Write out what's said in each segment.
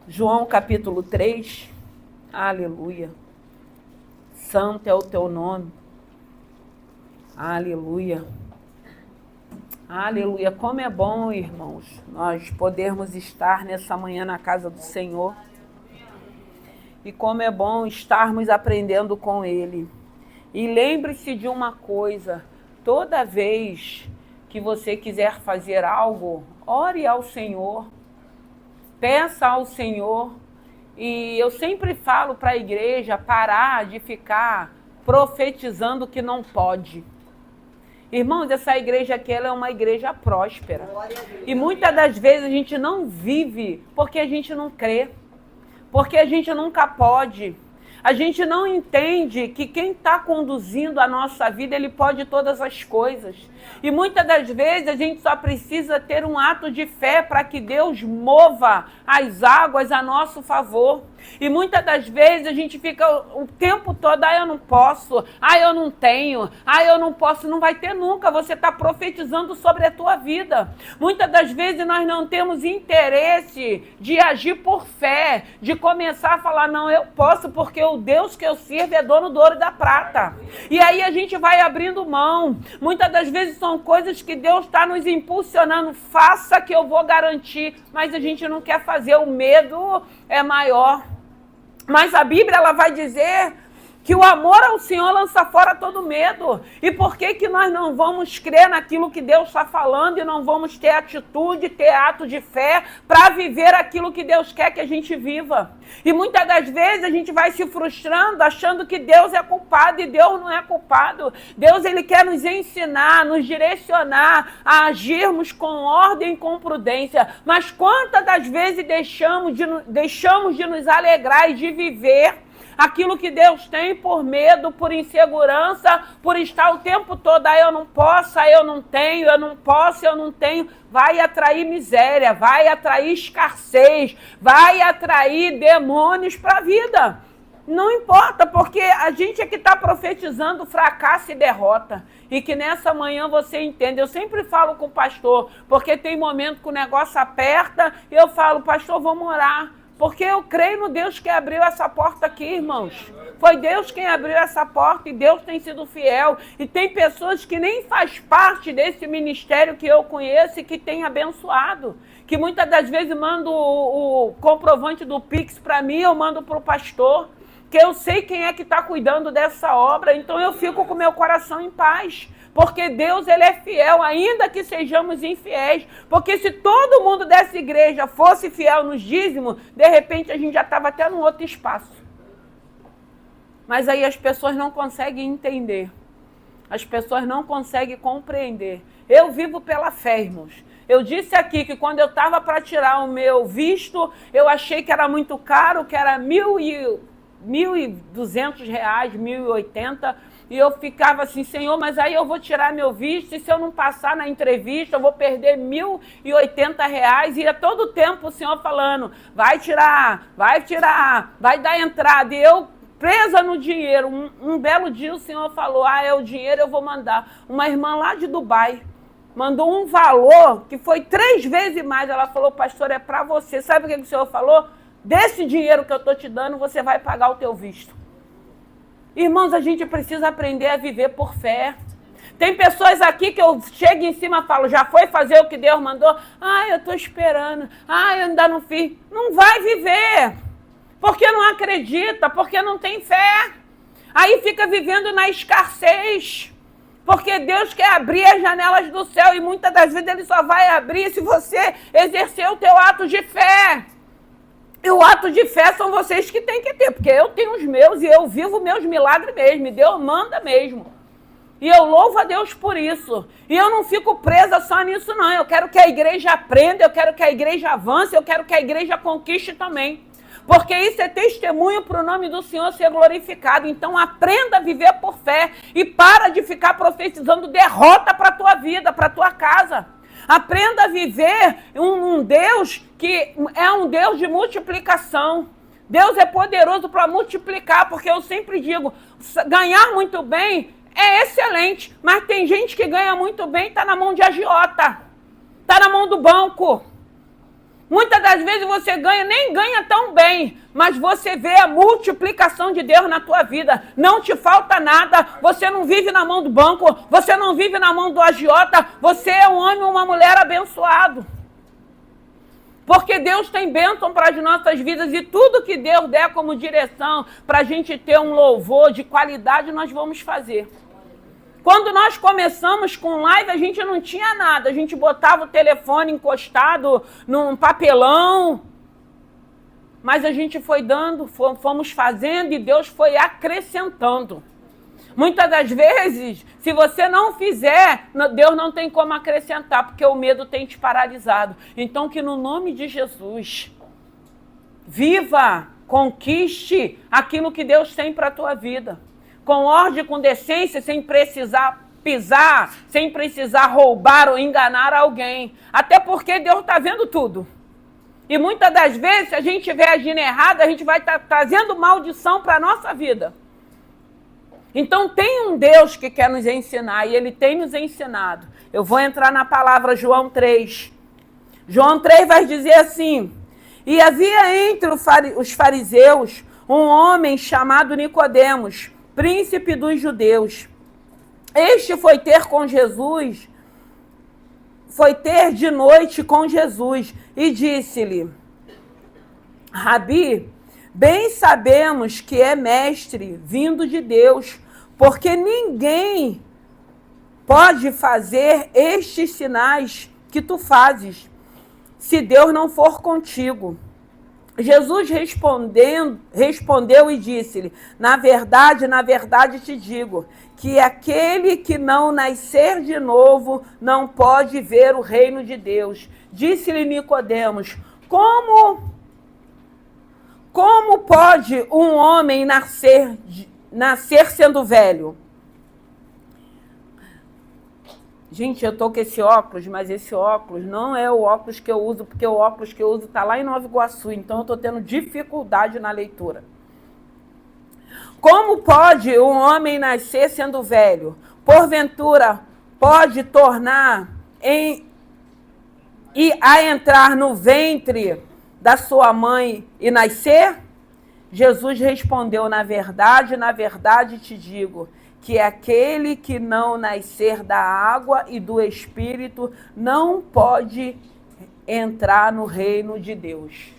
João capítulo 3, aleluia. Santo é o teu nome, aleluia. Aleluia. Como é bom, irmãos, nós podermos estar nessa manhã na casa do Senhor. E como é bom estarmos aprendendo com Ele. E lembre-se de uma coisa, toda vez que você quiser fazer algo, ore ao Senhor, peça ao Senhor. E eu sempre falo para a igreja parar de ficar profetizando que não pode. Irmãos, essa igreja aqui ela é uma igreja próspera. E muitas das vezes a gente não vive porque a gente não crê, porque a gente nunca pode. A gente não entende que quem está conduzindo a nossa vida, ele pode todas as coisas. E muitas das vezes a gente só precisa ter um ato de fé para que Deus mova as águas a nosso favor. E muitas das vezes a gente fica o tempo todo, eu não posso, eu não tenho, eu não posso. Não vai ter nunca, você está profetizando sobre a tua vida. Muitas das vezes nós não temos interesse de agir por fé, de começar a falar, não, eu posso porque o Deus que eu sirvo é dono do ouro e da prata. E aí a gente vai abrindo mão. Muitas das vezes são coisas que Deus está nos impulsionando, faça que eu vou garantir, mas a gente não quer fazer, o medo é maior. Mas a Bíblia ela vai dizer que o amor ao Senhor lança fora todo medo. E por que nós não vamos crer naquilo que Deus está falando e não vamos ter atitude, ter ato de fé para viver aquilo que Deus quer que a gente viva? E muitas das vezes a gente vai se frustrando achando que Deus é culpado e Deus não é culpado. Deus ele quer nos ensinar, nos direcionar a agirmos com ordem e com prudência. Mas quantas das vezes deixamos de nos alegrar e de viver aquilo que Deus tem por medo, por insegurança, por estar o tempo todo, eu não posso, eu não tenho, eu não posso, eu não tenho. Vai atrair miséria, vai atrair escassez, vai atrair demônios para a vida. Não importa, porque a gente é que está profetizando fracasso e derrota. E que nessa manhã você entenda. Eu sempre falo com o pastor, porque tem momento que o negócio aperta, e eu falo, pastor, vamos orar. Porque eu creio no Deus que abriu essa porta aqui, irmãos. Foi Deus quem abriu essa porta e Deus tem sido fiel. E tem pessoas que nem faz parte desse ministério que eu conheço e que tem abençoado. Que muitas das vezes mandam o comprovante do Pix para mim, eu mando para o pastor. Que eu sei quem é que está cuidando dessa obra. Então eu fico com meu coração em paz. Porque Deus ele é fiel, ainda que sejamos infiéis. Porque se todo mundo dessa igreja fosse fiel nos dízimos, de repente a gente já estava até num outro espaço. Mas aí as pessoas não conseguem entender. As pessoas não conseguem compreender. Eu vivo pela fé, irmãos. Eu disse aqui que quando eu estava para tirar o meu visto, eu achei que era muito caro, que era R$ 1.200, R$ 1.080. E eu ficava assim, Senhor, mas aí eu vou tirar meu visto e se eu não passar na entrevista, eu vou perder R$ 1.080. E a todo tempo o Senhor falando, vai tirar, vai dar entrada. E eu presa no dinheiro. Um belo dia o Senhor falou, é o dinheiro, eu vou mandar. Uma irmã lá de Dubai mandou um valor que foi 3 vezes mais. Ela falou, pastor, é para você. Sabe o que o Senhor falou? Desse dinheiro que eu estou te dando, você vai pagar o teu visto. Irmãos, a gente precisa aprender a viver por fé. Tem pessoas aqui que eu chego em cima e falo, já foi fazer o que Deus mandou? Eu estou esperando. Eu ainda não fiz. Não vai viver. Porque não acredita, porque não tem fé. Aí fica vivendo na escassez. Porque Deus quer abrir as janelas do céu e muitas das vezes Ele só vai abrir se você exercer o teu ato de fé. E o ato de fé são vocês que têm que ter, porque eu tenho os meus e eu vivo meus milagres mesmo, e Deus manda mesmo. E eu louvo a Deus por isso. E eu não fico presa só nisso, não. Eu quero que a igreja aprenda, eu quero que a igreja avance, eu quero que a igreja conquiste também. Porque isso é testemunho para o nome do Senhor ser glorificado. Então aprenda a viver por fé e para de ficar profetizando derrota para a tua vida, para a tua casa. Aprenda a viver um Deus que é um Deus de multiplicação. Deus é poderoso para multiplicar, porque eu sempre digo, ganhar muito bem é excelente, mas tem gente que ganha muito bem e está na mão de agiota, está na mão do banco. Muitas das vezes você nem ganha tão bem, mas você vê a multiplicação de Deus na tua vida. Não te falta nada, você não vive na mão do banco, você não vive na mão do agiota, você é um homem ou uma mulher abençoado. Porque Deus tem bênção para as nossas vidas e tudo que Deus der como direção para a gente ter um louvor de qualidade, nós vamos fazer. Quando nós começamos com live, a gente não tinha nada. A gente botava o telefone encostado num papelão. Mas a gente foi dando, fomos fazendo e Deus foi acrescentando. Muitas das vezes, se você não fizer, Deus não tem como acrescentar, porque o medo tem te paralisado. Então, que no nome de Jesus, viva, conquiste aquilo que Deus tem para a tua vida. Com ordem, com decência, sem precisar pisar, sem precisar roubar ou enganar alguém. Até porque Deus está vendo tudo. E muitas das vezes, se a gente estiver agindo errado, a gente vai estar trazendo maldição para a nossa vida. Então tem um Deus que quer nos ensinar, e Ele tem nos ensinado. Eu vou entrar na palavra João 3. João 3 vai dizer assim: e havia entre os fariseus um homem chamado Nicodemos, príncipe dos judeus. Este foi ter de noite com Jesus e disse-lhe: Rabi, bem sabemos que é mestre vindo de Deus, porque ninguém pode fazer estes sinais que tu fazes, se Deus não for contigo. Jesus respondeu e disse-lhe: na verdade te digo, que aquele que não nascer de novo não pode ver o reino de Deus. Disse-lhe Nicodemos: Como pode um homem nascer sendo velho? Gente, eu estou com esse óculos, mas esse óculos não é o óculos que eu uso, porque o óculos que eu uso está lá em Nova Iguaçu, então eu estou tendo dificuldade na leitura. Como pode um homem nascer sendo velho? Porventura, pode tornar a entrar no ventre da sua mãe e nascer? Jesus respondeu: na verdade te digo, que aquele que não nascer da água e do Espírito não pode entrar no reino de Deus.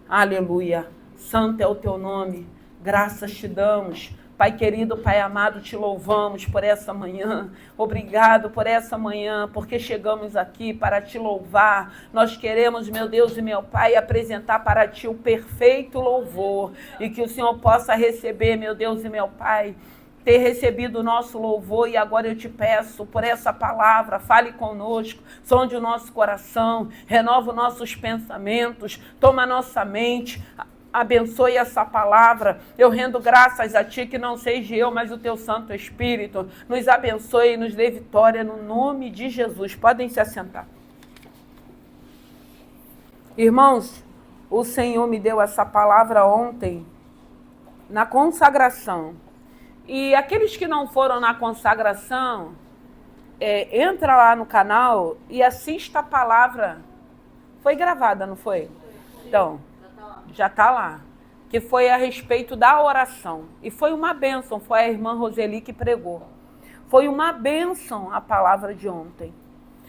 Aleluia. Santo é o teu nome. Graças te damos. Pai querido, Pai amado, te louvamos por essa manhã. Obrigado por essa manhã, porque chegamos aqui para te louvar. Nós queremos, meu Deus e meu Pai, apresentar para ti o perfeito louvor. E que o Senhor possa receber, meu Deus e meu Pai, ter recebido o nosso louvor, e agora eu te peço por essa palavra, fale conosco, sonde o nosso coração, renova os nossos pensamentos, toma a nossa mente, abençoe essa palavra. Eu rendo graças a ti, que não seja eu, mas o teu Santo Espírito. Nos abençoe e nos dê vitória no nome de Jesus. Podem se assentar. Irmãos, o Senhor me deu essa palavra ontem na consagração. E aqueles que não foram na consagração, entra lá no canal e assista a palavra. Foi gravada, não foi? Então, já está lá. Que foi a respeito da oração. E foi uma bênção, foi a irmã Roseli que pregou. Foi uma bênção a palavra de ontem.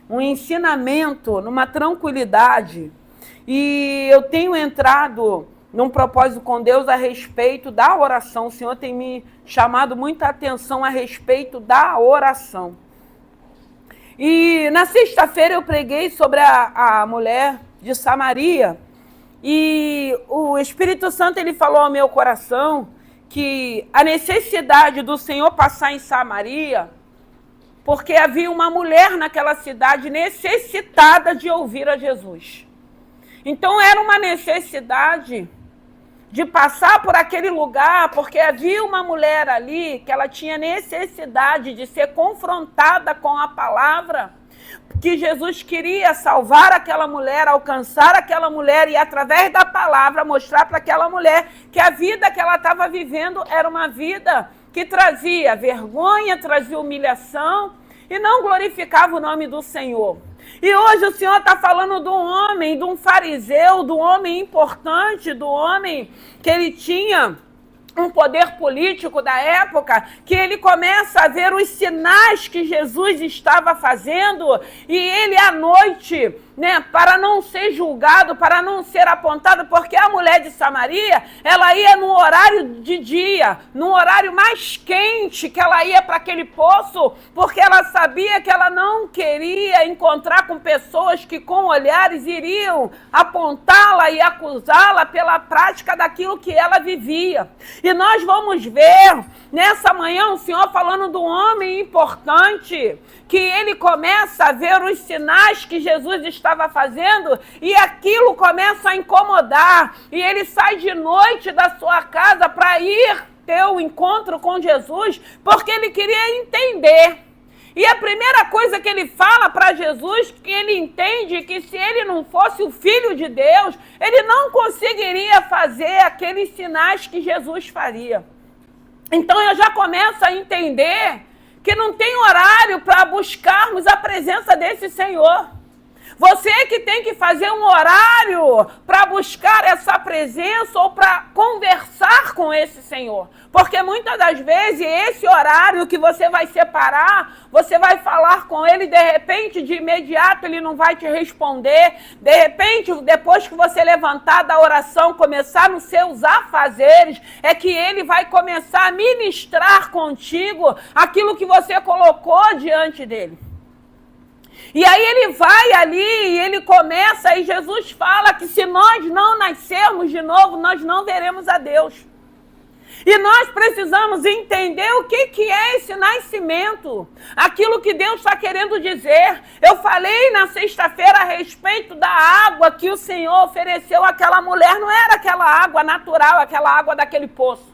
Um ensinamento, numa tranquilidade. E eu tenho entrado num propósito com Deus a respeito da oração. O Senhor tem me chamado muita atenção a respeito da oração. E na sexta-feira eu preguei sobre a mulher de Samaria. E o Espírito Santo, ele falou ao meu coração que a necessidade do Senhor passar em Samaria, porque havia uma mulher naquela cidade necessitada de ouvir a Jesus. Então era uma necessidade de passar por aquele lugar, porque havia uma mulher ali que ela tinha necessidade de ser confrontada com a palavra, que Jesus queria salvar aquela mulher, alcançar aquela mulher e, através da palavra, mostrar para aquela mulher que a vida que ela estava vivendo era uma vida que trazia vergonha, trazia humilhação e não glorificava o nome do Senhor. E hoje o Senhor está falando do homem, de um fariseu, do homem importante, do homem que ele tinha um poder político da época, que ele começa a ver os sinais que Jesus estava fazendo, e ele à noite, para não ser julgado, para não ser apontado, porque a mulher de Samaria, ela ia no horário de dia, no horário mais quente, que ela ia para aquele poço, porque ela sabia que ela não queria encontrar com pessoas que com olhares iriam apontá-la e acusá-la pela prática daquilo que ela vivia. E nós vamos ver nessa manhã o Senhor falando do homem importante, que ele começa a ver os sinais que Jesus estava fazendo e aquilo começa a incomodar. E ele sai de noite da sua casa para ir ter o encontro com Jesus, porque ele queria entender. E a primeira coisa que ele fala para Jesus, que ele entende que se ele não fosse o Filho de Deus, ele não conseguiria fazer aqueles sinais que Jesus faria. Então eu já começo a entender que não tem horário para buscarmos a presença desse Senhor. Você que tem que fazer um horário para buscar essa presença ou para conversar com esse Senhor. Porque muitas das vezes esse horário que você vai separar, você vai falar com ele, de repente, de imediato ele não vai te responder. De repente, depois que você levantar da oração, começar nos seus afazeres, é que ele vai começar a ministrar contigo aquilo que você colocou diante dele. E aí ele vai ali e ele começa, e Jesus fala que se nós não nascermos de novo, nós não veremos a Deus. E nós precisamos entender o que é esse nascimento, aquilo que Deus está querendo dizer. Eu falei na sexta-feira a respeito da água que o Senhor ofereceu àquela mulher, não era aquela água natural, aquela água daquele poço.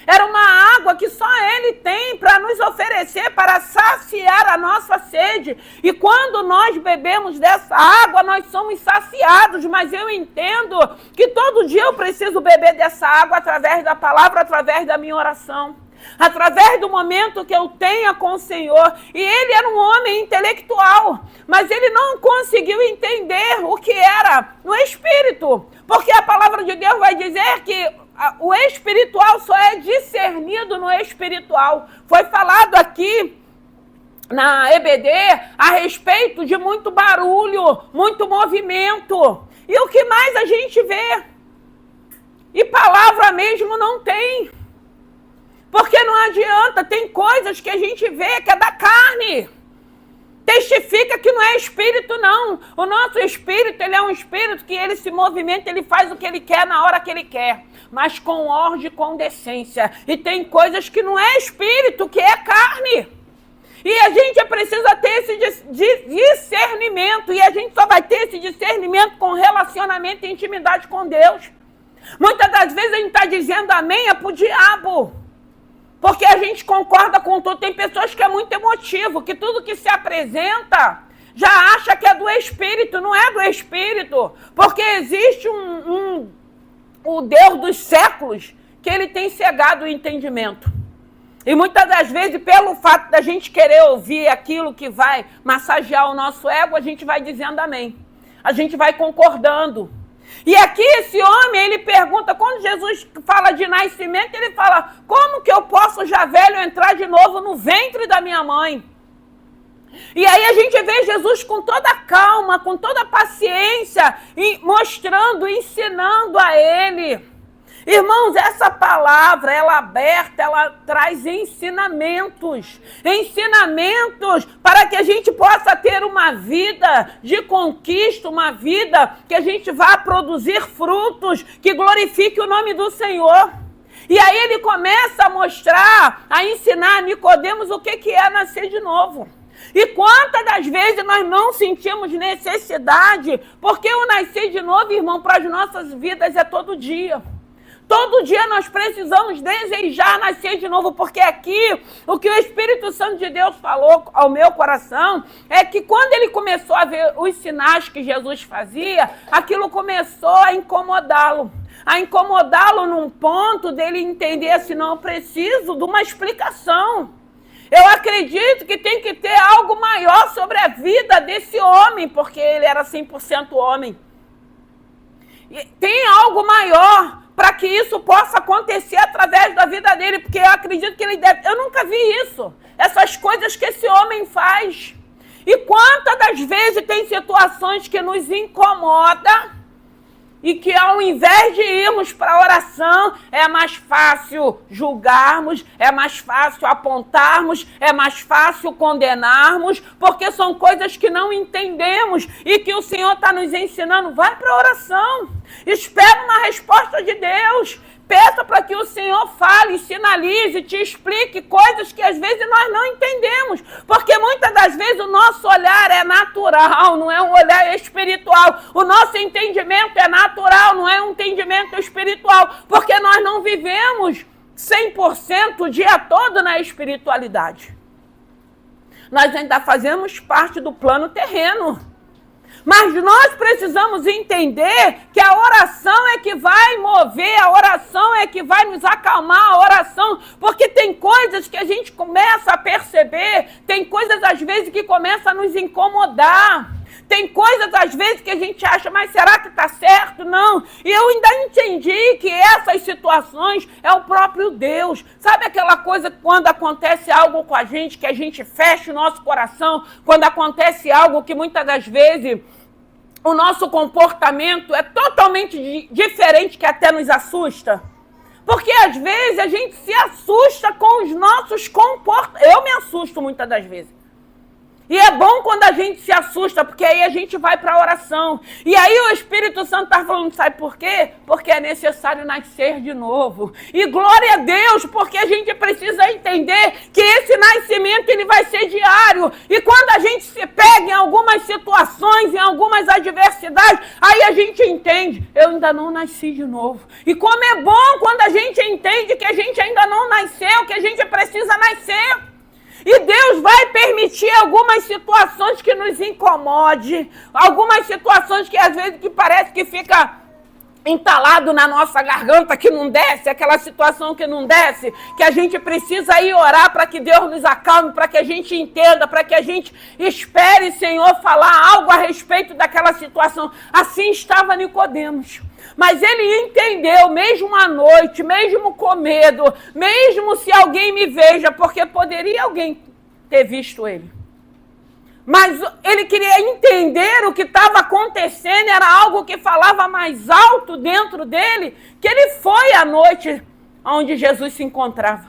Era uma água que só Ele tem para nos oferecer, para saciar a nossa sede. E quando nós bebemos dessa água, nós somos saciados. Mas eu entendo que todo dia eu preciso beber dessa água através da palavra, através da minha oração. Através do momento que eu tenha com o Senhor. E ele era um homem intelectual, mas ele não conseguiu entender o que era no Espírito. Porque a palavra de Deus vai dizer que o espiritual só é discernido no espiritual. Foi falado aqui na EBD a respeito de muito barulho, muito movimento. E o que mais a gente vê? E palavra mesmo não tem. Porque não adianta, tem coisas que a gente vê que é da carne. Testifica que não é espírito, não. O nosso espírito, ele é um espírito que ele se movimenta, ele faz o que ele quer na hora que ele quer. Mas com ordem e com decência. E tem coisas que não é espírito, que é carne. E a gente precisa ter esse discernimento. E a gente só vai ter esse discernimento com relacionamento e intimidade com Deus. Muitas das vezes a gente está dizendo amém é pro diabo. Porque a gente concorda com tudo. Tem pessoas que é muito emotivo, que tudo que se apresenta já acha que é do Espírito. Não é do Espírito. Porque existe o Deus dos séculos que ele tem cegado o entendimento. E muitas das vezes, pelo fato da gente querer ouvir aquilo que vai massagear o nosso ego, a gente vai dizendo amém. A gente vai concordando. E aqui esse homem, ele pergunta, quando Jesus fala de nascimento, ele fala, como que eu posso já velho entrar de novo no ventre da minha mãe? E aí a gente vê Jesus com toda a calma, com toda a paciência, mostrando, ensinando a ele. Irmãos, essa palavra, ela aberta, ela traz ensinamentos. Ensinamentos para que a gente possa ter uma vida de conquista, uma vida que a gente vá produzir frutos que glorifique o nome do Senhor. E aí ele começa a mostrar, a ensinar a Nicodemos o que é nascer de novo. E quantas das vezes nós não sentimos necessidade, porque o nascer de novo, irmão, para as nossas vidas é todo dia. Todo dia nós precisamos desejar nascer de novo, porque aqui o que o Espírito Santo de Deus falou ao meu coração é que quando ele começou a ver os sinais que Jesus fazia, aquilo começou a incomodá-lo. A incomodá-lo num ponto dele entender assim, não, eu preciso de uma explicação. Eu acredito que tem que ter algo maior sobre a vida desse homem, porque ele era 100% homem. E tem algo maior para que isso possa acontecer através da vida dele, porque eu acredito que ele deve... Eu nunca vi isso, essas coisas que esse homem faz. E quantas das vezes tem situações que nos incomodam e que ao invés de irmos para a oração, é mais fácil julgarmos, é mais fácil apontarmos, é mais fácil condenarmos, porque são coisas que não entendemos e que o Senhor está nos ensinando. Vai para a oração, espera uma resposta de Deus, peça para que o Senhor fale, sinalize, te explique coisas que às vezes nós não entendemos, porque muitas das vezes o nosso olhar é natural, não é um olhar espiritual. O nosso entendimento é natural, não é um entendimento espiritual, porque nós não vivemos 100% o dia todo na espiritualidade. Nós ainda fazemos parte do plano terreno. Mas nós precisamos entender que a oração é que vai mover, a oração é que vai nos acalmar, a oração, porque tem coisas que a gente começa a perceber, tem coisas às vezes que começam a nos incomodar, tem coisas às vezes que a gente acha, mas será que está certo? Não. E eu ainda entendi que essas situações é o próprio Deus. Sabe aquela coisa quando acontece algo com a gente, que a gente fecha o nosso coração, quando acontece algo que muitas das vezes o nosso comportamento é totalmente diferente, que até nos assusta? Porque às vezes a gente se assusta com os nossos comportamentos. Eu me assusto muitas das vezes. E é bom quando a gente se assusta, porque aí a gente vai para a oração. E aí o Espírito Santo está falando, sabe por quê? Porque é necessário nascer de novo. E glória a Deus, porque a gente precisa entender que esse nascimento ele vai ser diário. E quando a gente se pega em algumas situações, em algumas adversidades, aí a gente entende, eu ainda não nasci de novo. E como é bom quando a gente entende que a gente ainda não nasceu, que a gente precisa nascer. E Deus vai permitir algumas situações que nos incomode, algumas situações que às vezes que parece que fica entalado na nossa garganta, que não desce, aquela situação que não desce, que a gente precisa ir orar para que Deus nos acalme, para que a gente entenda, para que a gente espere, Senhor, falar algo a respeito daquela situação. Assim estava Nicodemos. Mas ele entendeu, mesmo à noite, mesmo com medo, mesmo se alguém me veja, porque poderia alguém ter visto ele. Mas ele queria entender o que estava acontecendo, era algo que falava mais alto dentro dele, que ele foi à noite onde Jesus se encontrava.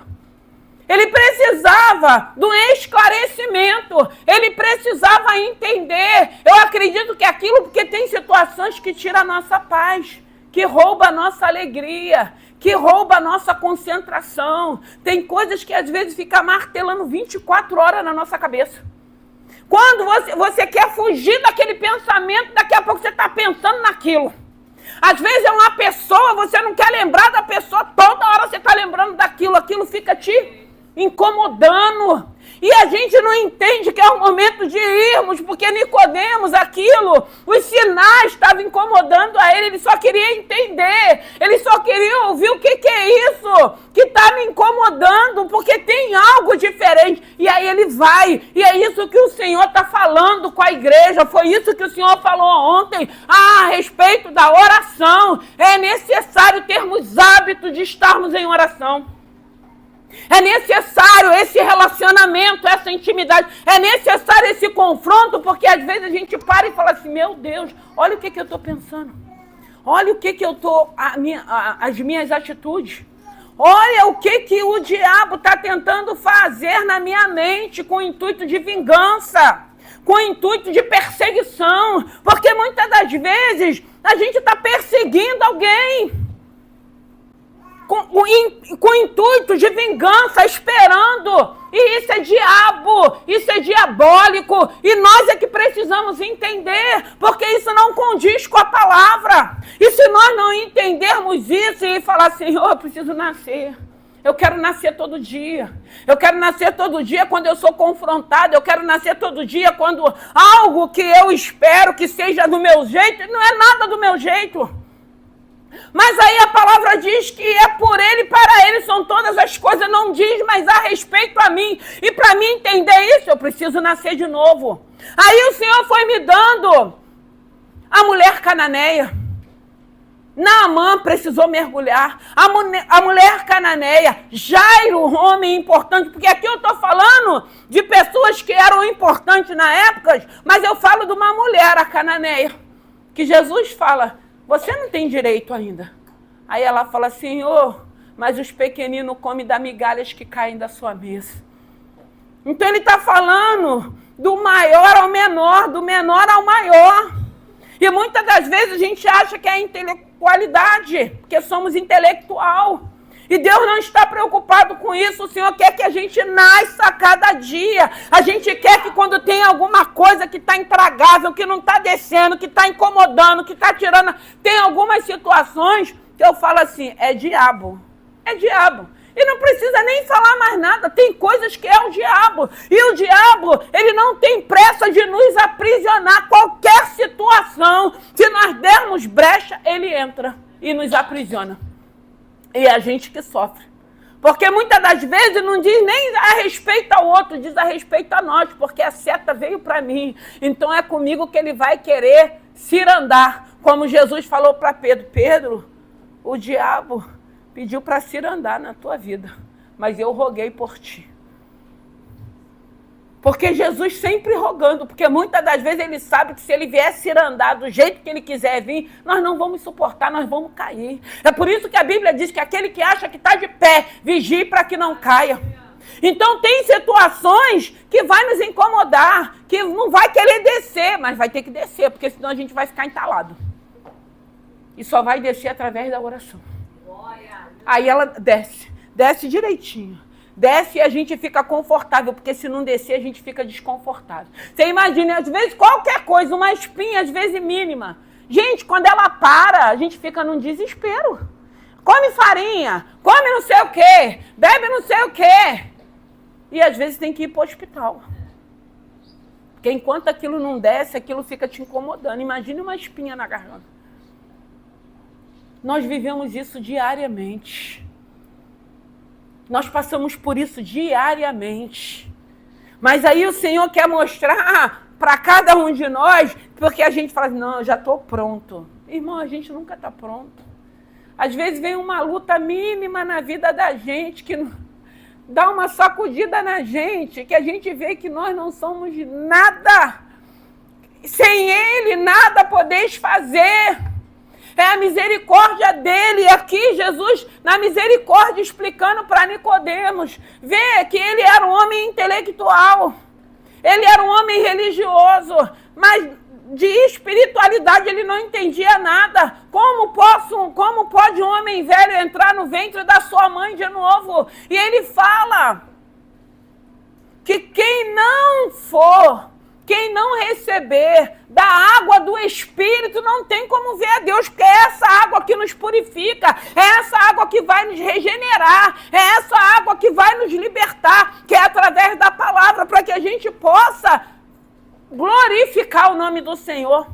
Ele precisava de um esclarecimento, ele precisava entender. Eu acredito que aquilo, porque tem situações que tiram a nossa paz, que rouba a nossa alegria, que rouba a nossa concentração. Tem coisas que às vezes ficam martelando 24 horas na nossa cabeça. Quando você quer fugir daquele pensamento, daqui a pouco você está pensando naquilo. Às vezes é uma pessoa, você não quer lembrar da pessoa, toda hora você está lembrando daquilo, aquilo fica te incomodando. E a gente não entende que é o momento de irmos, porque Nicodemos, aquilo, os sinais estavam incomodando a ele só queria entender, ele só queria ouvir o que é isso que está me incomodando, porque tem algo diferente. E aí ele vai, e é isso que o Senhor está falando com a igreja, foi isso que o Senhor falou ontem, a respeito da oração. É necessário termos hábito de estarmos em oração. É necessário esse relacionamento, essa intimidade, é necessário esse confronto, porque às vezes a gente para e fala assim, meu Deus, olha o que eu estou pensando, olha o que eu estou, as minhas atitudes, olha o que o diabo está tentando fazer na minha mente com o intuito de vingança, com o intuito de perseguição, porque muitas das vezes a gente está perseguindo alguém, com o intuito de vingança, esperando. E isso é diabo, isso é diabólico. E nós é que precisamos entender, porque isso não condiz com a palavra. E se nós não entendermos isso e falar, Senhor, eu preciso nascer. Eu quero nascer todo dia. Eu quero nascer todo dia quando eu sou confrontado. Eu quero nascer todo dia quando algo que eu espero que seja do meu jeito, não é nada do meu jeito. Mas aí a palavra palavra diz que é por Ele e para Ele são todas as coisas, não diz mais a respeito a mim. E para mim entender isso, eu preciso nascer de novo. Aí o Senhor foi me dando a mulher cananeia. Naamã precisou mergulhar. A mulher cananeia, Jairo, homem importante, porque aqui eu estou falando de pessoas que eram importantes na época, mas eu falo de uma mulher, a cananeia, que Jesus fala, você não tem direito ainda. Aí ela fala, Senhor, mas os pequeninos comem das migalhas que caem da sua mesa. Então ele está falando do maior ao menor, do menor ao maior. E muitas das vezes a gente acha que é intelectualidade, porque somos intelectual. E Deus não está preocupado com isso. O Senhor quer que a gente nasça a cada dia. A gente quer que quando tem alguma coisa que está intragável, que não está descendo, que está incomodando, que está tirando... Tem algumas situações que eu falo assim, é diabo. É diabo. E não precisa nem falar mais nada. Tem coisas que é o diabo. E o diabo, ele não tem pressa de nos aprisionar. Qualquer situação, se nós dermos brecha, ele entra e nos aprisiona. E é a gente que sofre. Porque muitas das vezes não diz nem a respeito ao outro, diz a respeito a nós. Porque a seta veio para mim. Então é comigo que ele vai querer cirandar. Como Jesus falou para Pedro. Pedro, o diabo pediu para cirandar na tua vida, mas eu roguei por ti. Porque Jesus sempre rogando, porque muitas das vezes ele sabe que se ele vier cirandar do jeito que ele quiser vir, nós não vamos suportar, nós vamos cair. É por isso que a Bíblia diz que aquele que acha que está de pé, vigie para que não caia. Então tem situações que vai nos incomodar, que não vai querer descer, mas vai ter que descer, porque senão a gente vai ficar entalado. E só vai descer através da oração. Aí ela desce direitinho. Desce e a gente fica confortável, porque se não descer a gente fica desconfortável. Você imagina, às vezes qualquer coisa, uma espinha, às vezes mínima. Gente, quando ela para, a gente fica num desespero. Come farinha, come não sei o quê, bebe não sei o quê. E às vezes tem que ir para o hospital. Porque enquanto aquilo não desce, aquilo fica te incomodando. Imagine uma espinha na garganta. Nós vivemos isso diariamente. Nós passamos por isso diariamente. Mas aí o Senhor quer mostrar para cada um de nós, porque a gente fala, não, eu já estou pronto. Irmão, a gente nunca está pronto. Às vezes vem uma luta mínima na vida da gente, que dá uma sacudida na gente, que a gente vê que nós não somos nada. Sem Ele, nada podeis fazer. É a misericórdia dele. Aqui Jesus, na misericórdia, explicando para Nicodemos, vê que ele era um homem intelectual, ele era um homem religioso, mas de espiritualidade ele não entendia nada. Como pode um homem velho entrar no ventre da sua mãe de novo? E ele fala que quem não receber da água do Espírito não tem como ver a Deus, porque é essa água que nos purifica, é essa água que vai nos regenerar, é essa água que vai nos libertar, que é através da palavra, para que a gente possa glorificar o nome do Senhor.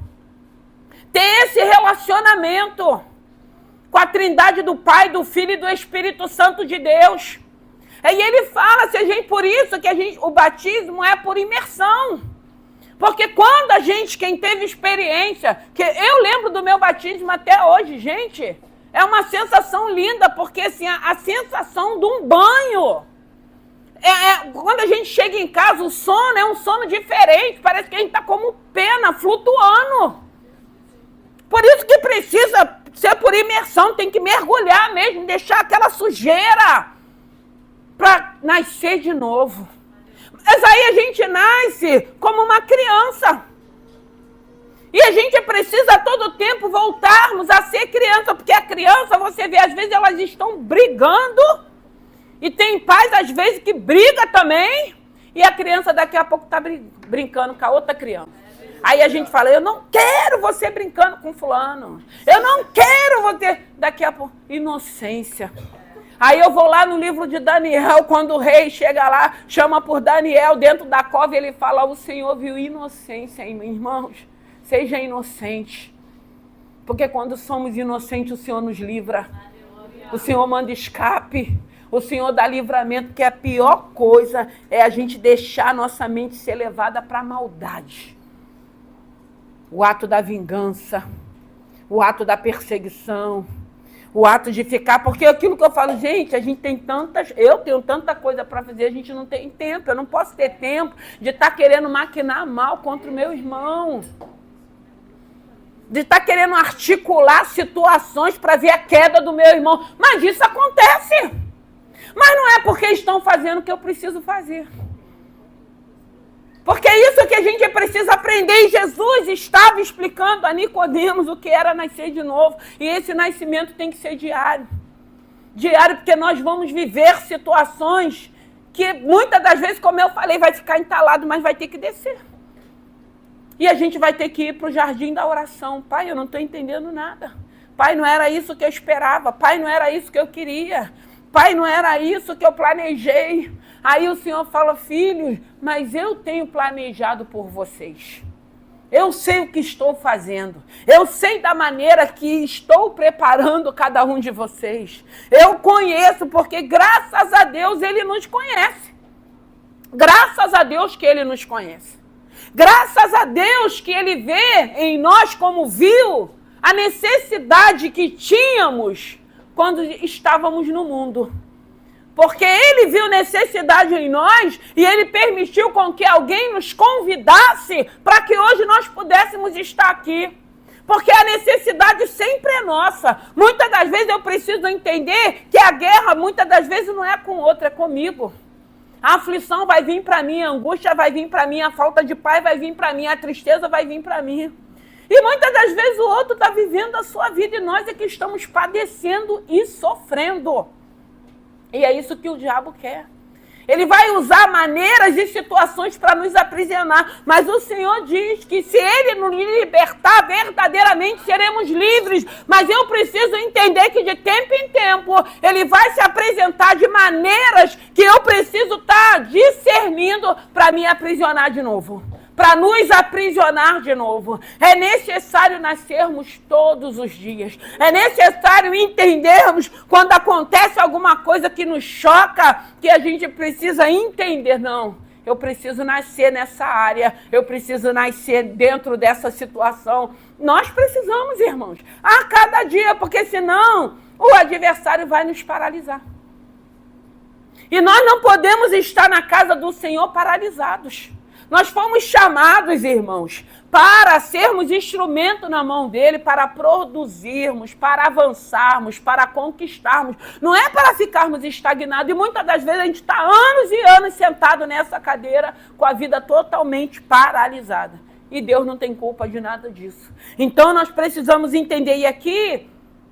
Ter esse relacionamento com a Trindade do Pai, do Filho e do Espírito Santo de Deus. E ele fala, por isso que o batismo é por imersão. Porque quando quem teve experiência, que eu lembro do meu batismo até hoje, gente, é uma sensação linda, porque assim, a sensação de um banho. Quando a gente chega em casa, o sono é um sono diferente, parece que a gente está como pena, flutuando. Por isso que precisa ser por imersão, tem que mergulhar mesmo, deixar aquela sujeira para nascer de novo. Mas aí a gente nasce como uma criança. E a gente precisa a todo tempo voltarmos a ser criança, porque a criança, você vê, às vezes elas estão brigando, e tem pais, às vezes, que briga também, e a criança daqui a pouco está brincando com a outra criança. Aí a gente fala, eu não quero você brincando com fulano, eu não quero você... Daqui a pouco, inocência. Aí eu vou lá no livro de Daniel, quando o rei chega lá, chama por Daniel dentro da cova, e ele fala, o Senhor viu inocência em mim. Irmãos, seja inocente. Porque quando somos inocentes, o Senhor nos livra. O Senhor manda escape. O Senhor dá livramento, porque a pior coisa é a gente deixar a nossa mente ser levada para a maldade. O ato da vingança, o ato da perseguição, o ato de ficar... Porque aquilo que eu falo, gente, a gente tem tantas... Eu tenho tanta coisa para fazer, a gente não tem tempo. Eu não posso ter tempo de estar querendo maquinar mal contra o meu irmão. De estar querendo articular situações para ver a queda do meu irmão. Mas isso acontece. Mas não é porque estão fazendo o que eu preciso fazer. Porque é isso que a gente precisa aprender. E Jesus estava explicando a Nicodemos o que era nascer de novo. E esse nascimento tem que ser diário. Diário, porque nós vamos viver situações que muitas das vezes, como eu falei, vai ficar entalado, mas vai ter que descer. E a gente vai ter que ir para o jardim da oração. Pai, eu não estou entendendo nada. Pai, não era isso que eu esperava. Pai, não era isso que eu queria. Pai, não era isso que eu planejei. Aí o Senhor fala, filhos, mas eu tenho planejado por vocês. Eu sei o que estou fazendo. Eu sei da maneira que estou preparando cada um de vocês. Eu conheço, porque graças a Deus Ele nos conhece. Graças a Deus que Ele nos conhece. Graças a Deus que Ele vê em nós como viu a necessidade que tínhamos quando estávamos no mundo. Porque Ele viu necessidade em nós e Ele permitiu com que alguém nos convidasse para que hoje nós pudéssemos estar aqui. Porque a necessidade sempre é nossa. Muitas das vezes eu preciso entender que a guerra muitas das vezes não é com outro, é comigo. A aflição vai vir para mim, a angústia vai vir para mim, a falta de paz vai vir para mim, a tristeza vai vir para mim. E muitas das vezes o outro está vivendo a sua vida e nós é que estamos padecendo e sofrendo. E é isso que o diabo quer. Ele vai usar maneiras e situações para nos aprisionar. Mas o Senhor diz que se Ele nos libertar, verdadeiramente seremos livres. Mas eu preciso entender que de tempo em tempo Ele vai se apresentar de maneiras que eu preciso estar discernindo para me aprisionar de novo. Para nos aprisionar de novo. É necessário nascermos todos os dias. É necessário entendermos quando acontece alguma coisa que nos choca, que a gente precisa entender. Não, eu preciso nascer nessa área, eu preciso nascer dentro dessa situação. Nós precisamos, irmãos, a cada dia, porque senão o adversário vai nos paralisar. E nós não podemos estar na casa do Senhor paralisados. Nós fomos chamados, irmãos, para sermos instrumento na mão dele, para produzirmos, para avançarmos, para conquistarmos. Não é para ficarmos estagnados. E muitas das vezes a gente está anos e anos sentado nessa cadeira com a vida totalmente paralisada. E Deus não tem culpa de nada disso. Então nós precisamos entender. E aqui,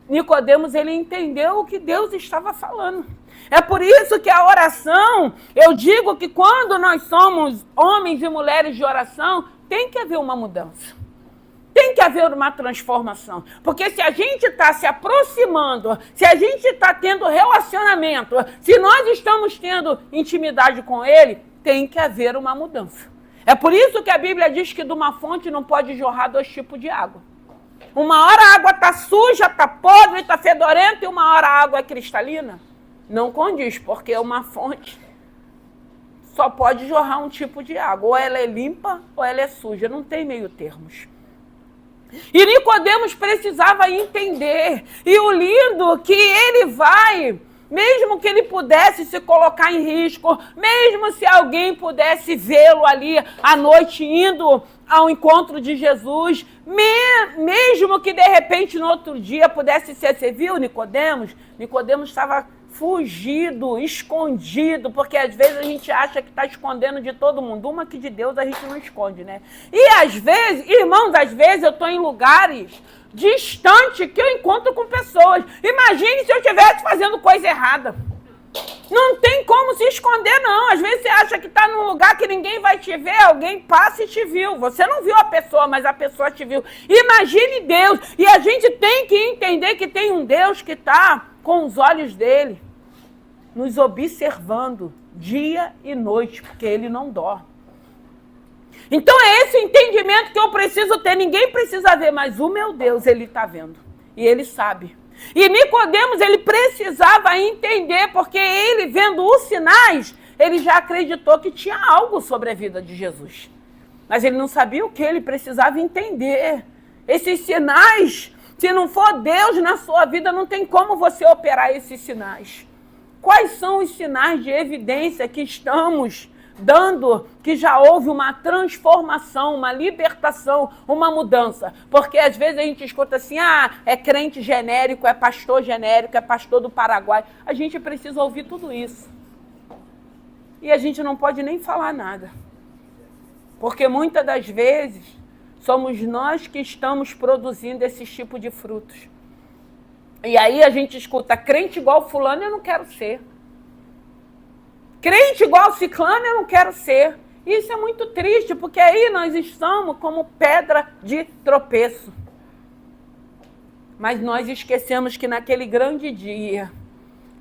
Nicodemos, ele entendeu o que Deus estava falando. É por isso que a oração, eu digo que quando nós somos homens e mulheres de oração, tem que haver uma mudança. Tem que haver uma transformação. Porque se a gente está se aproximando, se a gente está tendo relacionamento, se nós estamos tendo intimidade com Ele, tem que haver uma mudança. É por isso que a Bíblia diz que de uma fonte não pode jorrar 2 tipos de água. Uma hora a água está suja, está podre, está fedorenta, e uma hora a água é cristalina. Não condiz, porque uma fonte só pode jorrar um tipo de água. Ou ela é limpa ou ela é suja. Não tem meio termos. E Nicodemos precisava entender. E o lindo que ele vai, mesmo que ele pudesse se colocar em risco, mesmo se alguém pudesse vê-lo ali à noite indo ao encontro de Jesus, mesmo que de repente no outro dia pudesse ser, você viu Nicodemos? Nicodemos estava fugido, escondido, porque às vezes a gente acha que está escondendo de todo mundo. Uma que de Deus a gente não esconde, né? E às vezes, irmãos, às vezes eu estou em lugares distantes que eu encontro com pessoas. Imagine se eu estivesse fazendo coisa errada. Não tem como se esconder, não. Às vezes você acha que está num lugar que ninguém vai te ver, alguém passa e te viu. Você não viu a pessoa, mas a pessoa te viu. Imagine Deus. E a gente tem que entender que tem um Deus que está com os olhos dele, nos observando dia e noite, porque ele não dorme. Então é esse entendimento que eu preciso ter. Ninguém precisa ver, mas o meu Deus, ele está vendo. E ele sabe. E Nicodemos, ele precisava Porque ele, vendo os sinais, ele já acreditou que tinha algo sobre a vida de Jesus. Mas ele não sabia o que ele precisava entender. Esses sinais, se não for Deus na sua vida, não tem como você operar esses sinais. Quais são os sinais de evidência que estamos dando que já houve uma transformação, uma libertação, uma mudança? Porque às vezes a gente escuta assim, é crente genérico, é pastor genérico, é pastor do Paraguai. A gente precisa ouvir tudo isso. E a gente não pode nem falar nada. Porque muitas das vezes somos nós que estamos produzindo esse tipo de frutos. E aí a gente escuta, crente igual fulano eu não quero ser. Crente igual ciclano eu não quero ser. Isso é muito triste, porque aí nós estamos como pedra de tropeço. Mas nós esquecemos que naquele grande dia,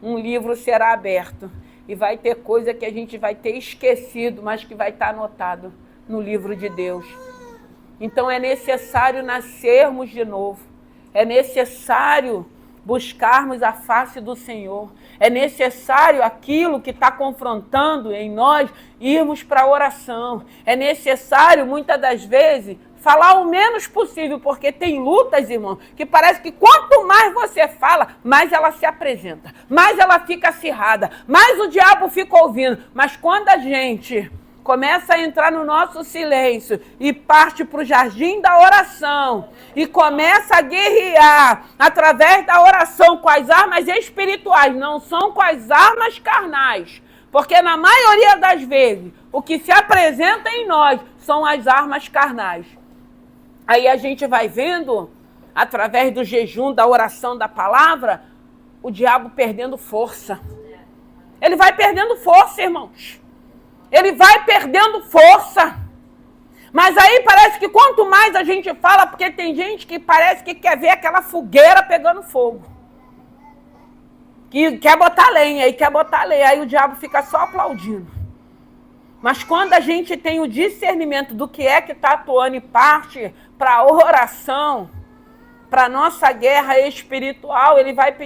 um livro será aberto. E vai ter coisa que a gente vai ter esquecido, mas que vai estar anotado no livro de Deus. Então é necessário nascermos de novo. É necessário buscarmos a face do Senhor. É necessário aquilo que está confrontando em nós, irmos para a oração. É necessário, muitas das vezes, falar o menos possível, porque tem lutas, irmão, que parece que quanto mais você fala, mais ela se apresenta, mais ela fica acirrada, mais o diabo fica ouvindo. Mas quando a gente começa a entrar no nosso silêncio e parte para o jardim da oração e começa a guerrear através da oração com as armas espirituais, não são com as armas carnais, porque na maioria das vezes o que se apresenta em nós são as armas carnais. Aí a gente vai vendo, através do jejum, da oração, da palavra, o diabo perdendo força. Ele vai perdendo força, irmãos. Ele vai perdendo força. Mas aí parece que quanto mais a gente fala, porque tem gente que parece que quer ver aquela fogueira pegando fogo. Que quer botar lenha, e quer botar lenha. Aí o diabo fica só aplaudindo. Mas quando a gente tem o discernimento do que é que está atuando e parte para a oração, para a nossa guerra espiritual, ele vai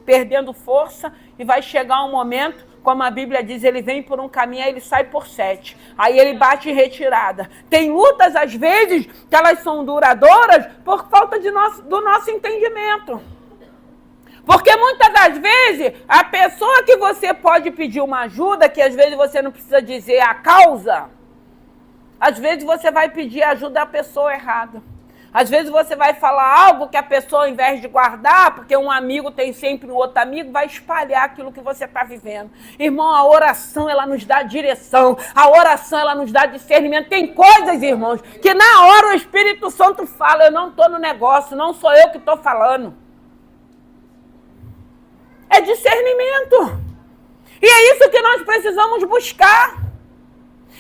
perdendo força e vai chegar um momento, como a Bíblia diz, ele vem por um caminho, aí ele sai por 7. Aí ele bate em retirada. Tem lutas, às vezes, que elas são duradouras por falta do nosso entendimento. Porque muitas das vezes, a pessoa que você pode pedir uma ajuda, que às vezes você não precisa dizer a causa, às vezes você vai pedir ajuda à pessoa errada. Às vezes você vai falar algo que a pessoa, ao invés de guardar, porque um amigo tem sempre um outro amigo, vai espalhar aquilo que você está vivendo. Irmão, a oração, ela nos dá direção. A oração, ela nos dá discernimento. Tem coisas, irmãos, que na hora o Espírito Santo fala, eu não estou no negócio, não sou eu que estou falando. É discernimento. E é isso que nós precisamos buscar.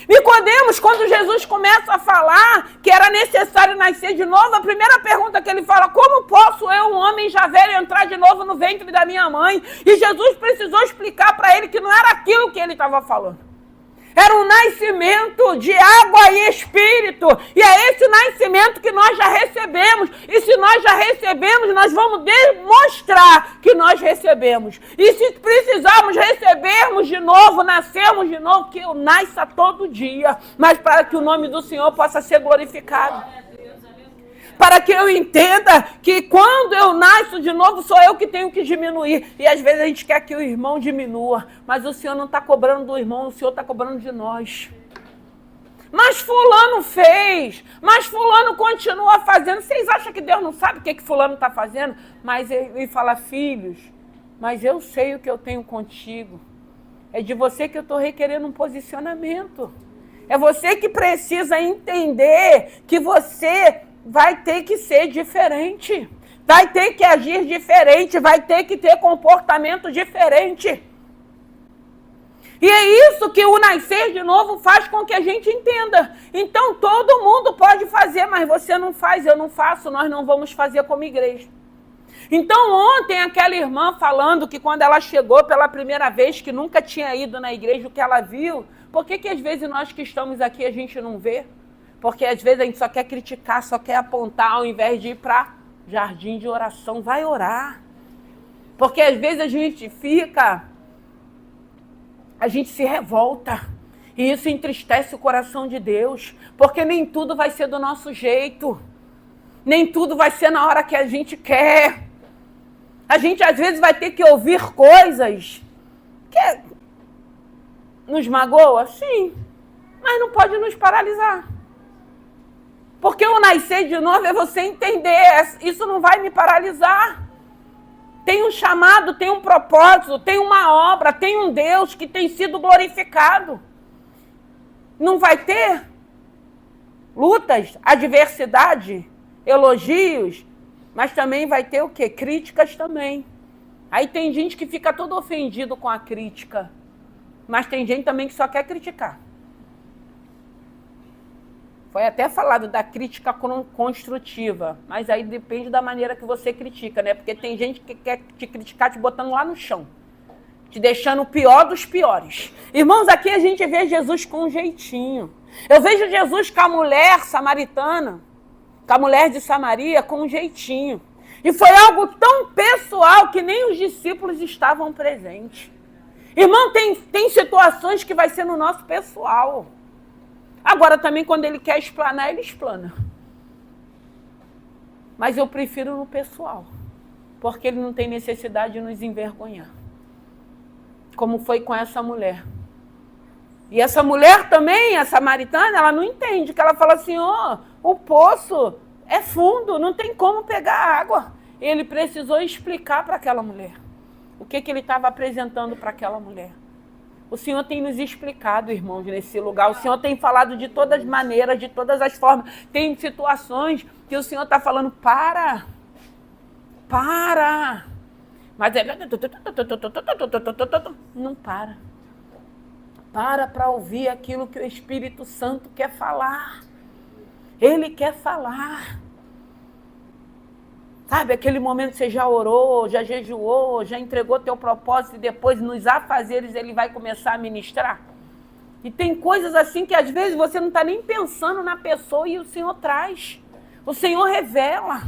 Nicodemos, quando Jesus começa a falar que era necessário nascer de novo, a primeira pergunta que ele fala, como posso eu, um homem já velho, entrar de novo no ventre da minha mãe? E Jesus precisou explicar para ele que não era aquilo que ele estava falando. Era um nascimento de água e espírito. E é esse nascimento que nós já recebemos. E se nós já recebemos, nós vamos demonstrar que nós recebemos. E se precisarmos recebermos de novo, nascermos de novo, que eu nasça todo dia. Mas para que o nome do Senhor possa ser glorificado. Para que eu entenda que quando eu nasço de novo, sou eu que tenho que diminuir. E às vezes a gente quer que o irmão diminua. Mas o Senhor não está cobrando do irmão, o Senhor está cobrando de nós. Mas fulano fez, mas fulano continua fazendo. Vocês acham que Deus não sabe o que fulano está fazendo? Mas ele fala, filhos, mas eu sei o que eu tenho contigo. É de você que eu estou requerendo um posicionamento. É você que precisa entender que você vai ter que ser diferente, vai ter que agir diferente, vai ter que ter comportamento diferente. E é isso que o nascer de novo faz com que a gente entenda. Então todo mundo pode fazer, mas você não faz, eu não faço, nós não vamos fazer como igreja. Então ontem aquela irmã falando que quando ela chegou pela primeira vez, que nunca tinha ido na igreja, o que ela viu, por que às vezes nós que estamos aqui a gente não vê? Porque às vezes a gente só quer criticar, só quer apontar, ao invés de ir para jardim de oração. Vai orar. Porque às vezes a gente fica a gente se revolta. E isso entristece o coração de Deus, porque nem tudo vai ser do nosso jeito. Nem tudo vai ser na hora que a gente quer. A gente às vezes vai ter que ouvir coisas que nos magoa, sim, mas não pode nos paralisar. Porque o nascer de novo é você entender, isso não vai me paralisar. Tem um chamado, tem um propósito, tem uma obra, tem um Deus que tem sido glorificado. Não vai ter lutas, adversidade, elogios, mas também vai ter o quê? Críticas também. Aí tem gente que fica todo ofendido com a crítica, mas tem gente também que só quer criticar. Foi até falado da crítica construtiva, mas aí depende da maneira que você critica, né? Porque tem gente que quer te criticar te botando lá no chão, te deixando o pior dos piores. Irmãos, aqui a gente vê Jesus com um jeitinho. Eu vejo Jesus com a mulher samaritana, com a mulher de Samaria, com um jeitinho. E foi algo tão pessoal que nem os discípulos estavam presentes. Irmão, tem situações que vai ser no nosso pessoal. Agora também quando ele quer explanar, ele explana. Mas eu prefiro no pessoal, porque ele não tem necessidade de nos envergonhar. Como foi com essa mulher. E essa mulher também, a samaritana, ela não entende, que ela fala assim, o poço é fundo, não tem como pegar água. Ele precisou explicar para aquela mulher o que ele estava apresentando para aquela mulher. O Senhor tem nos explicado, irmãos, nesse lugar. O Senhor tem falado de todas as maneiras, de todas as formas. Tem situações que o Senhor está falando, para. Mas é... Não para. Para ouvir aquilo que o Espírito Santo quer falar. Ele quer falar. Sabe, aquele momento que você já orou, já jejuou, já entregou teu propósito e depois nos afazeres ele vai começar a ministrar? E tem coisas assim que às vezes você não está nem pensando na pessoa e o Senhor traz. O Senhor revela.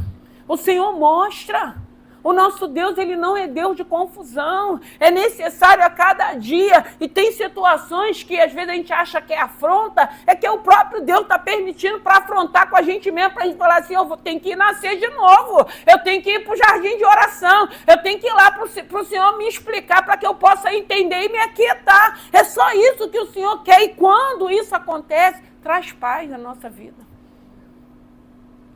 O Senhor mostra. O nosso Deus, ele não é Deus de confusão. É necessário a cada dia. E tem situações que às vezes a gente acha que é afronta, é que o próprio Deus está permitindo para afrontar com a gente mesmo, para a gente falar assim, eu tenho que nascer de novo. Eu tenho que ir para o jardim de oração. Eu tenho que ir lá para o Senhor me explicar para que eu possa entender e me aquietar. É só isso que o Senhor quer. E quando isso acontece, traz paz na nossa vida.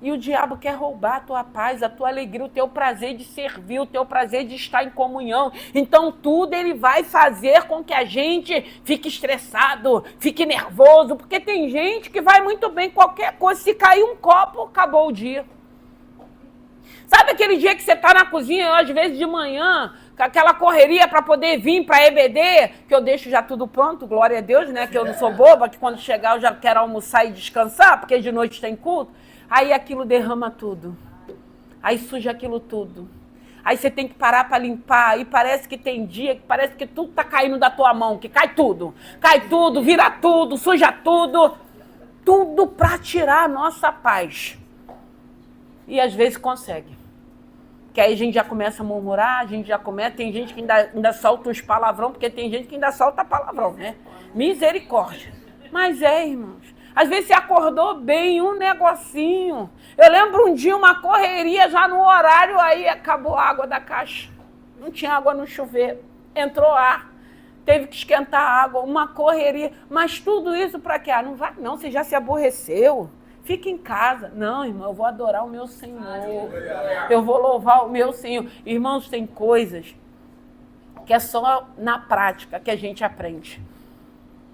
E o diabo quer roubar a tua paz, a tua alegria, o teu prazer de servir, o teu prazer de estar em comunhão. Então tudo ele vai fazer com que a gente fique estressado, fique nervoso, porque tem gente que vai muito bem qualquer coisa. Se cair um copo, acabou o dia. Sabe aquele dia que você está na cozinha, às vezes de manhã, com aquela correria para poder vir para a EBD, que eu deixo já tudo pronto, glória a Deus, né? Que eu não sou boba, que quando chegar eu já quero almoçar e descansar, porque de noite tem culto. Aí aquilo derrama tudo. Aí suja aquilo tudo. Aí você tem que parar para limpar. E parece que tem dia que parece que tudo está caindo da tua mão, que cai tudo. Cai tudo, vira tudo, suja tudo. Tudo para tirar a nossa paz. E às vezes consegue. Que aí a gente já começa a murmurar, a gente já começa... Tem gente que ainda solta os palavrão, porque tem gente que ainda solta palavrão, né? Misericórdia. Mas irmãos... Às vezes você acordou bem, um negocinho. Eu lembro um dia uma correria já no horário, aí acabou a água da caixa. Não tinha água no chuveiro. Entrou ar. Teve que esquentar a água, uma correria. Mas tudo isso para quê? Não vai não, você já se aborreceu. Fica em casa. Não, irmão, eu vou adorar o meu Senhor. Eu vou louvar o meu Senhor. Irmãos, tem coisas que é só na prática que a gente aprende.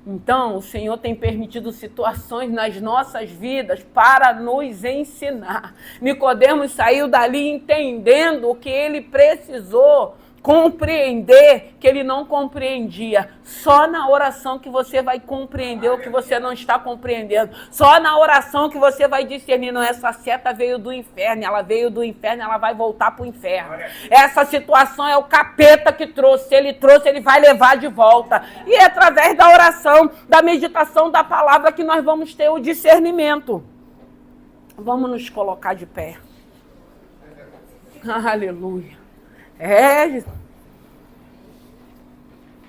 Então, o Senhor tem permitido situações nas nossas vidas para nos ensinar. Nicodemos saiu dali entendendo o que ele precisou compreender, que ele não compreendia. Só na oração que você vai compreender o que você não está compreendendo. Só na oração que você vai discernir, não, essa seta veio do inferno, ela veio do inferno, ela vai voltar para o inferno. Essa situação é o capeta que trouxe, se ele trouxe, ele vai levar de volta. E é através da oração, da meditação, da palavra que nós vamos ter o discernimento. Vamos nos colocar de pé. Aleluia.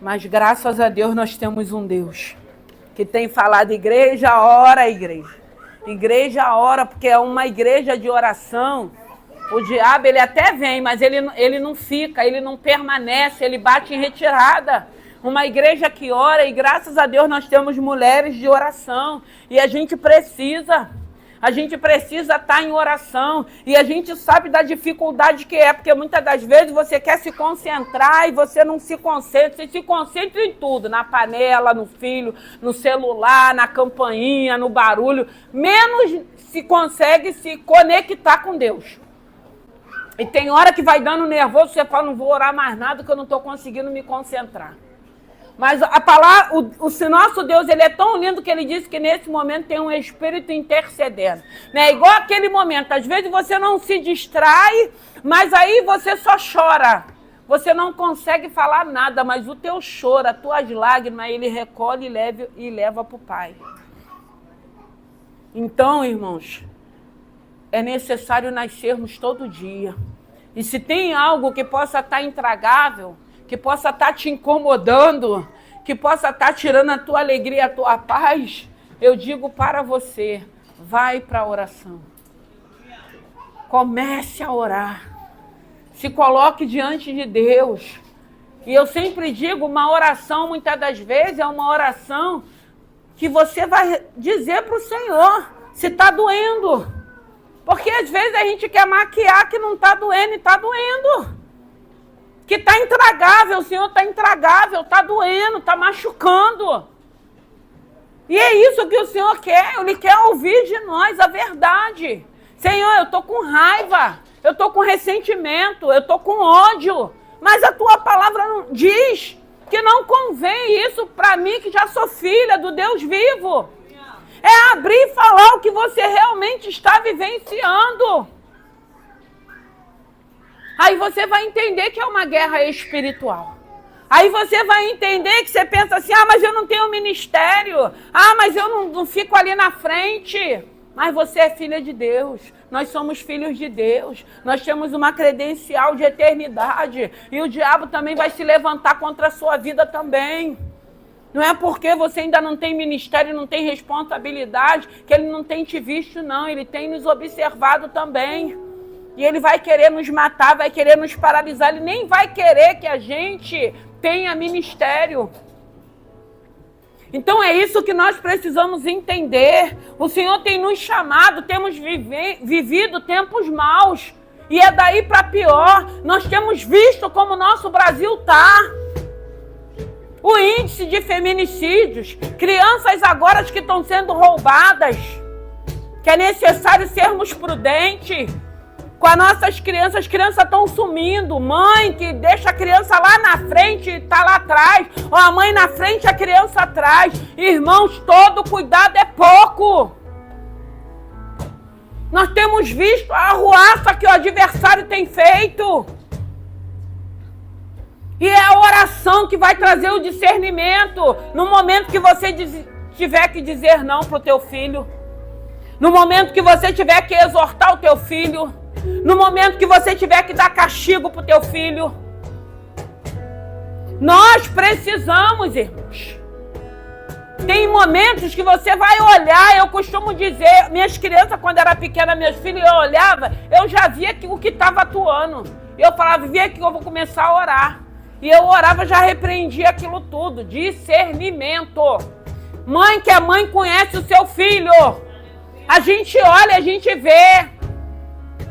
Mas graças a Deus nós temos um Deus que tem falado: igreja, ora, igreja. Igreja, ora, porque é uma igreja de oração. O diabo, ele até vem, mas ele não fica, ele não permanece, ele bate em retirada. Uma igreja que ora, e graças a Deus nós temos mulheres de oração. E a gente precisa estar em oração. E a gente sabe da dificuldade que é, porque muitas das vezes você quer se concentrar e você não se concentra. Você se concentra em tudo, na panela, no filho, no celular, na campainha, no barulho. Menos se consegue se conectar com Deus. E tem hora que vai dando nervoso, você fala: não vou orar mais nada, que eu não estou conseguindo me concentrar. Mas a palavra, o nosso Deus, ele é tão lindo que ele disse que nesse momento tem um Espírito intercedendo. Né? Igual aquele momento, às vezes você não se distrai, mas aí você só chora. Você não consegue falar nada, mas o teu choro, as tuas lágrimas, ele recolhe e leva para o Pai. Então, irmãos, é necessário nascermos todo dia. E se tem algo que possa estar intragável, que possa estar te incomodando, que possa estar tirando a tua alegria, a tua paz, eu digo para você: vai para a oração. Comece a orar. Se coloque diante de Deus. E eu sempre digo, uma oração, muitas das vezes, é uma oração que você vai dizer para o Senhor se está doendo. Porque às vezes a gente quer maquiar que não está doendo e está doendo. Que está intragável, o Senhor está intragável, está doendo, está machucando. E é isso que o Senhor quer, Ele quer ouvir de nós a verdade. Senhor, eu estou com raiva, eu estou com ressentimento, eu estou com ódio, mas a tua palavra não diz que não convém isso para mim, que já sou filha do Deus vivo. É abrir e falar o que você realmente está vivenciando. Aí você vai entender que é uma guerra espiritual. Aí você vai entender que você pensa assim: ah, mas eu não tenho ministério. Ah, mas eu não fico ali na frente. Mas você é filha de Deus. Nós somos filhos de Deus. Nós temos uma credencial de eternidade. E o diabo também vai se levantar contra a sua vida também. Não é porque você ainda não tem ministério, não tem responsabilidade, que ele não tem te visto, não. Ele tem nos observado também. E ele vai querer nos matar, vai querer nos paralisar. Ele nem vai querer que a gente tenha ministério. Então é isso que nós precisamos entender. O Senhor tem nos chamado, temos vivido tempos maus. E é daí para pior. Nós temos visto como o nosso Brasil está. O índice de feminicídios. Crianças agora que estão sendo roubadas. Que é necessário sermos prudentes. Com as nossas crianças, as crianças estão sumindo. Mãe que deixa a criança lá na frente e está lá atrás. Ou a mãe na frente e a criança atrás. Irmãos, todo cuidado é pouco. Nós temos visto a arruaça que o adversário tem feito. E é a oração que vai trazer o discernimento. No momento que você tiver que dizer não para o teu filho. No momento que você tiver que exortar o teu filho. No momento que você tiver que dar castigo para o teu filho. Nós precisamos, irmãos. Tem momentos que você vai olhar, eu costumo dizer, minhas crianças, quando era pequena, meus filhos, eu olhava, eu já via o que estava atuando. Eu falava: vem aqui que eu vou começar a orar. E eu orava, já repreendia aquilo tudo. Discernimento. Mãe que é mãe conhece o seu filho. A gente olha, a gente vê.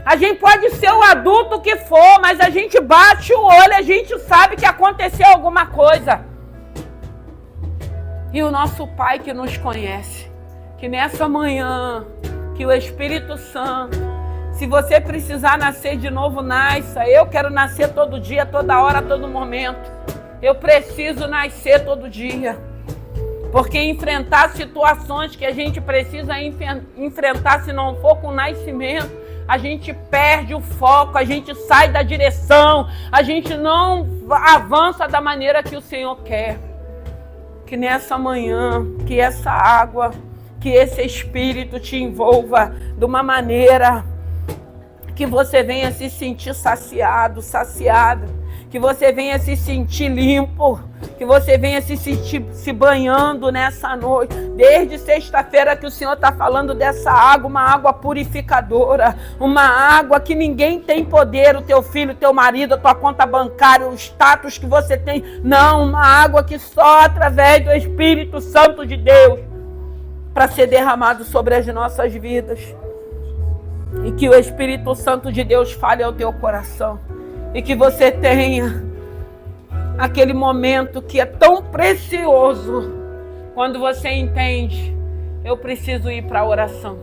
A gente pode ser o adulto que for, mas a gente bate o olho, a gente sabe que aconteceu alguma coisa. E o nosso Pai que nos conhece, que nessa manhã, que o Espírito Santo, se você precisar nascer de novo, nasça. Eu quero nascer todo dia, toda hora, todo momento. Eu preciso nascer todo dia. Porque enfrentar situações que a gente precisa enfrentar, se não for com nascimento, a gente perde o foco, a gente sai da direção, a gente não avança da maneira que o Senhor quer. Que nessa manhã, que essa água, que esse Espírito te envolva de uma maneira que você venha se sentir saciado, saciada, que você venha se sentir limpo, que você venha se sentir se banhando nessa noite. Desde sexta-feira que o Senhor está falando dessa água, uma água purificadora, uma água que ninguém tem poder, o teu filho, o teu marido, a tua conta bancária, o status que você tem. Não, uma água que só através do Espírito Santo de Deus, para ser derramado sobre as nossas vidas. E que o Espírito Santo de Deus fale ao teu coração. E que você tenha aquele momento que é tão precioso, quando você entende, eu preciso ir para a oração.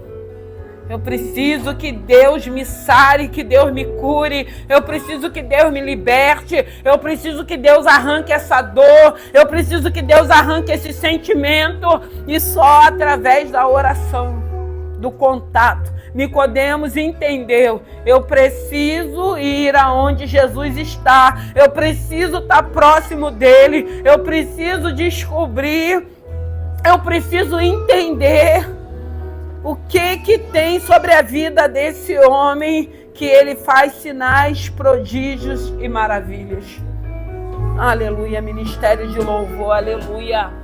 Eu preciso que Deus me sare, que Deus me cure. Eu preciso que Deus me liberte. Eu preciso que Deus arranque essa dor. Eu preciso que Deus arranque esse sentimento. E só através da oração, do contato. Nicodemos entendeu. Eu preciso ir aonde Jesus está. Eu preciso estar próximo dele. Eu preciso descobrir. Eu preciso entender o que tem sobre a vida desse homem, que ele faz sinais, prodígios e maravilhas. Aleluia, ministério de louvor, aleluia.